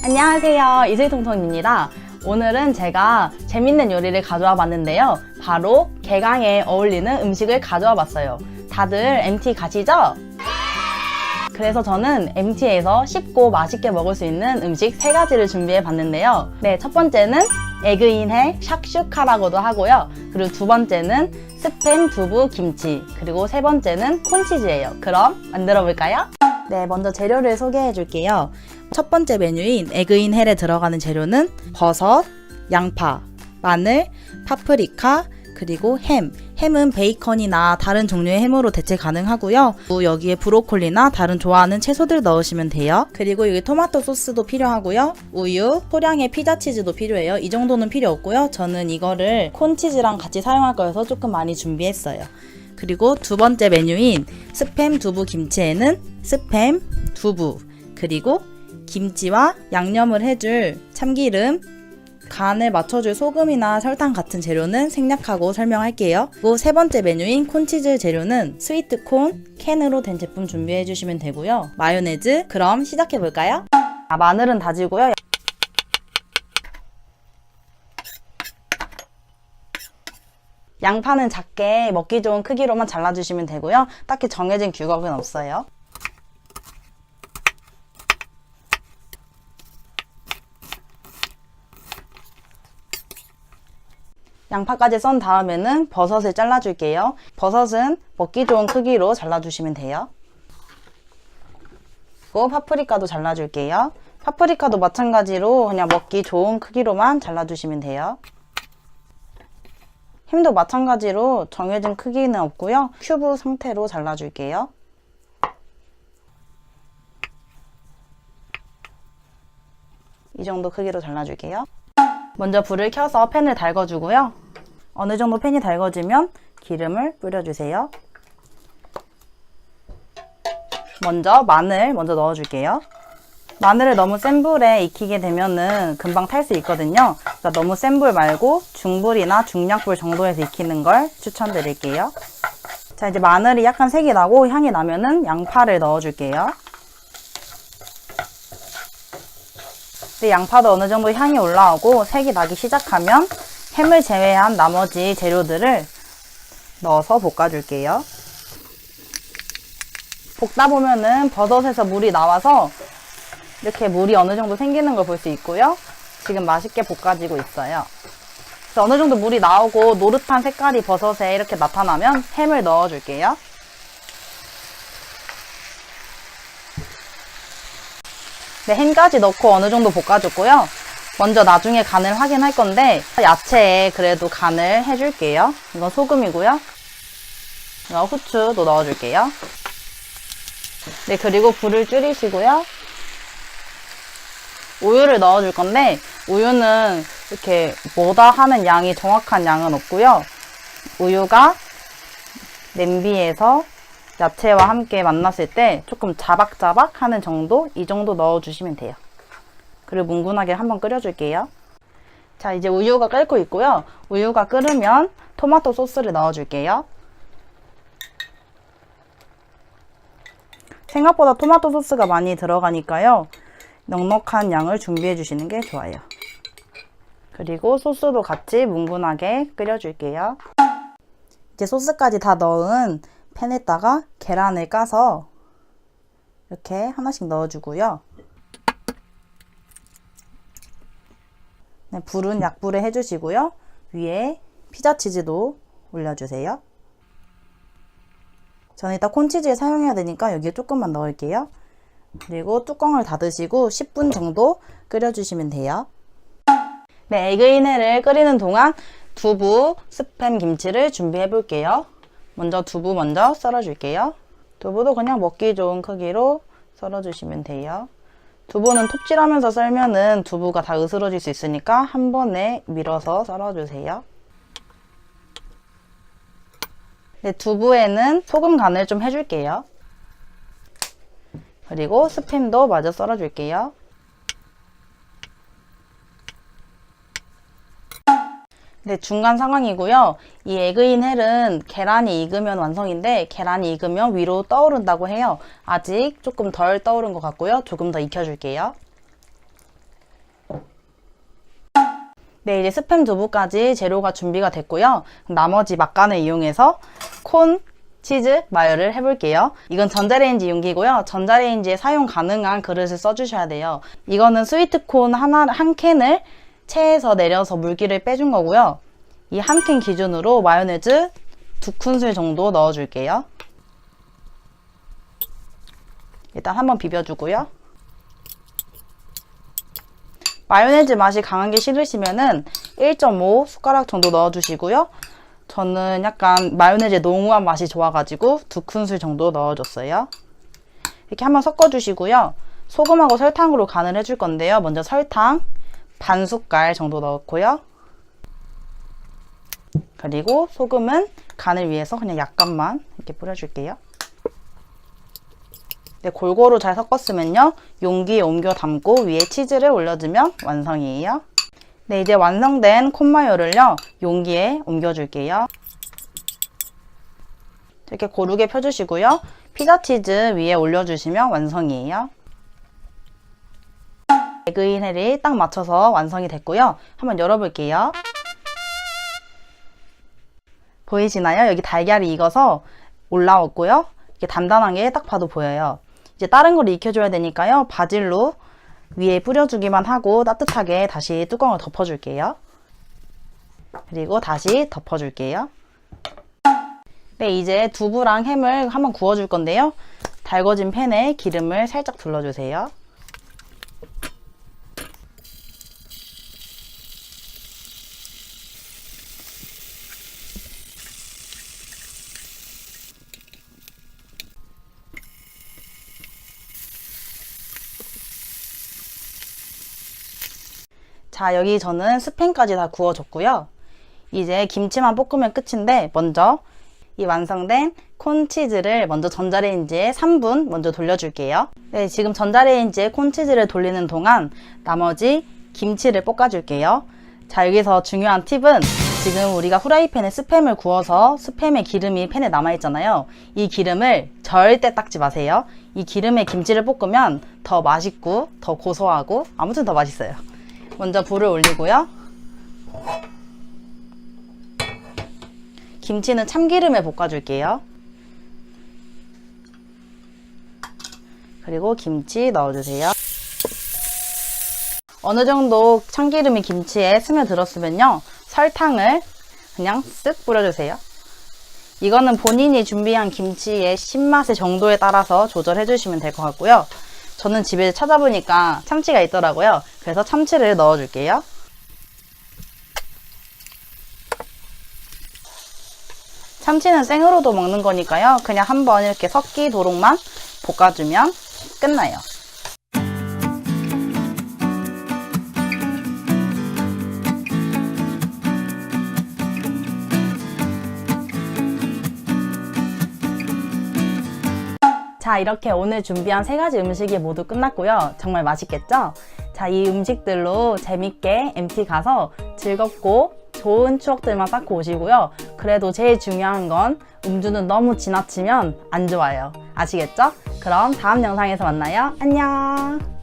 안녕하세요, 이슬통통입니다. 오늘은 제가 재밌는 요리를 가져와 봤는데요. 바로 개강에 어울리는 음식을 가져와 봤어요. 다들 MT 가시죠? 그래서 저는 MT에서 쉽고 맛있게 먹을 수 있는 음식 3가지를 준비해 봤는데요. 네, 첫 번째는 에그인의 샥슈카라고도 하고요. 그리고 두 번째는 스팸 두부 김치, 그리고 세 번째는 콘치즈예요. 그럼 만들어 볼까요? 네, 먼저 재료를 소개해 줄게요. 첫 번째 메뉴인 에그인 헬에 들어가는 재료는 버섯, 양파, 마늘, 파프리카, 그리고 햄은 베이컨이나 다른 종류의 햄으로 대체 가능하고요. 여기에 브로콜리나 다른 좋아하는 채소들 넣으시면 돼요. 그리고 여기 토마토 소스도 필요하고요. 우유, 소량의 피자 치즈도 필요해요. 이 정도는 필요 없고요. 저는 이거를 콘치즈랑 같이 사용할 거여서 조금 많이 준비했어요. 그리고 두 번째 메뉴인 스팸 두부 김치에는 스팸, 두부, 그리고 김치와 양념을 해줄 참기름, 간을 맞춰줄 소금이나 설탕 같은 재료는 생략하고 설명할게요. 그리고 세 번째 메뉴인 콘치즈 재료는 스위트콘, 캔으로 된 제품 준비해 주시면 되고요. 마요네즈, 그럼 시작해 볼까요? 마늘은 다지고요. 양파는 작게 먹기 좋은 크기로만 잘라주시면 되고요. 딱히 정해진 규격은 없어요. 양파까지 썬 다음에는 버섯을 잘라줄게요. 버섯은 먹기 좋은 크기로 잘라주시면 돼요. 그리고 파프리카도 잘라줄게요. 파프리카도 마찬가지로 그냥 먹기 좋은 크기로만 잘라주시면 돼요. 햄도 마찬가지로 정해진 크기는 없고요. 큐브 상태로 잘라줄게요. 이 정도 크기로 잘라줄게요. 먼저 불을 켜서 팬을 달궈주고요. 어느 정도 팬이 달궈지면 기름을 뿌려주세요. 먼저 마늘 넣어줄게요. 마늘을 너무 센 불에 익히게 되면은 금방 탈 수 있거든요. 그러니까 너무 센 불 말고 중불이나 중약불 정도에서 익히는 걸 추천드릴게요. 자, 이제 마늘이 약간 색이 나고 향이 나면은 양파를 넣어줄게요. 근데 양파도 어느 정도 향이 올라오고 색이 나기 시작하면 햄을 제외한 나머지 재료들을 넣어서 볶아줄게요. 볶다 보면은 버섯에서 물이 나와서 이렇게 물이 어느 정도 생기는 걸 볼 수 있고요. 지금 맛있게 볶아지고 있어요. 그래서 어느 정도 물이 나오고 노릇한 색깔이 버섯에 이렇게 나타나면 햄을 넣어줄게요. 네, 햄까지 넣고 어느 정도 볶아줬고요. 먼저 나중에 간을 확인할 건데 야채에 그래도 간을 해줄게요. 이건 소금이고요. 이거 후추도 넣어줄게요. 네, 그리고 불을 줄이시고요. 우유를 넣어줄 건데 우유는 이렇게 뭐다 하는 양이 정확한 양은 없고요. 우유가 냄비에서 야채와 함께 만났을 때 조금 자박자박 하는 정도? 이 정도 넣어주시면 돼요. 그리고 뭉근하게 한번 끓여줄게요. 자, 이제 우유가 끓고 있고요. 우유가 끓으면 토마토 소스를 넣어줄게요. 생각보다 토마토 소스가 많이 들어가니까요. 넉넉한 양을 준비해 주시는 게 좋아요. 그리고 소스도 같이 뭉근하게 끓여줄게요. 이제 소스까지 다 넣은 팬에다가 계란을 까서 이렇게 하나씩 넣어주고요. 네, 불은 약불에 해주시고요. 위에 피자 치즈도 올려주세요. 저는 이따 콘치즈에 사용해야 되니까 여기에 조금만 넣을게요. 그리고 뚜껑을 닫으시고 10분 정도 끓여주시면 돼요. 네, 에그인회를 끓이는 동안 두부, 스팸 김치를 준비해 볼게요. 먼저 두부 먼저 썰어줄게요. 두부도 그냥 먹기 좋은 크기로 썰어주시면 돼요. 두부는 톱질하면서 썰면은 두부가 다 으스러질 수 있으니까 한 번에 밀어서 썰어주세요. 네, 두부에는 소금 간을 좀 해줄게요. 그리고 스팸도 마저 썰어줄게요. 네, 중간 상황이고요. 이 에그인 헬은 계란이 익으면 완성인데 계란이 익으면 위로 떠오른다고 해요. 아직 조금 덜 떠오른 것 같고요. 조금 더 익혀줄게요. 네, 이제 스팸 두부까지 재료가 준비가 됐고요. 나머지 막간을 이용해서 콘, 치즈, 마요를 해볼게요. 이건 전자레인지 용기고요. 전자레인지에 사용 가능한 그릇을 써주셔야 돼요. 이거는 스위트콘 한 캔을 체에서 내려서 물기를 빼준 거고요. 이 한 캔 기준으로 마요네즈 2큰술 정도 넣어줄게요. 일단 한번 비벼주고요. 마요네즈 맛이 강한 게 싫으시면은 1.5 숟가락 정도 넣어주시고요. 저는 약간 마요네즈의 농후한 맛이 좋아가지고 2큰술 정도 넣어줬어요. 이렇게 한번 섞어주시고요. 소금하고 설탕으로 간을 해줄 건데요. 먼저 설탕 반 숟갈 정도 넣고요. 그리고 소금은 간을 위해서 그냥 약간만 이렇게 뿌려줄게요. 네, 골고루 잘 섞었으면요. 용기에 옮겨 담고 위에 치즈를 올려주면 완성이에요. 네, 이제 완성된 콘마요를요. 용기에 옮겨줄게요. 이렇게 고르게 펴주시고요. 피자 치즈 위에 올려주시면 완성이에요. 에그인헬이 딱 맞춰서 완성이 됐고요. 한번 열어볼게요. 보이시나요? 여기 달걀이 익어서 올라왔고요. 이게 단단한 게 딱 봐도 보여요. 이제 다른 걸 익혀줘야 되니까요. 바질로 위에 뿌려주기만 하고 따뜻하게 다시 뚜껑을 덮어줄게요. 그리고 다시 덮어줄게요. 네, 이제 두부랑 햄을 한번 구워줄 건데요. 달궈진 팬에 기름을 살짝 둘러주세요. 자, 여기 저는 스팸까지 다 구워줬고요. 이제 김치만 볶으면 끝인데 먼저 이 완성된 콘치즈를 먼저 전자레인지에 3분 먼저 돌려줄게요. 네, 지금 전자레인지에 콘치즈를 돌리는 동안 나머지 김치를 볶아줄게요. 자, 여기서 중요한 팁은 지금 우리가 후라이팬에 스팸을 구워서 스팸의 기름이 팬에 남아있잖아요. 이 기름을 절대 닦지 마세요. 이 기름에 김치를 볶으면 더 맛있고 더 고소하고 아무튼 더 맛있어요. 먼저 불을 올리고요. 김치는 참기름에 볶아줄게요. 그리고 김치 넣어주세요. 어느 정도 참기름이 김치에 스며들었으면요. 설탕을 그냥 쓱 뿌려주세요. 이거는 본인이 준비한 김치의 신맛의 정도에 따라서 조절해 주시면 될 것 같고요. 저는 집에 찾아보니까 참치가 있더라고요. 그래서 참치를 넣어줄게요. 참치는 생으로도 먹는 거니까요. 그냥 한번 이렇게 섞이도록만 볶아주면 끝나요. 자, 이렇게 오늘 준비한 3가지 음식이 모두 끝났고요. 정말 맛있겠죠? 자, 이 음식들로 재밌게 MT 가서 즐겁고 좋은 추억들만 쌓고 오시고요. 그래도 제일 중요한 건 음주는 너무 지나치면 안 좋아요. 아시겠죠? 그럼 다음 영상에서 만나요. 안녕!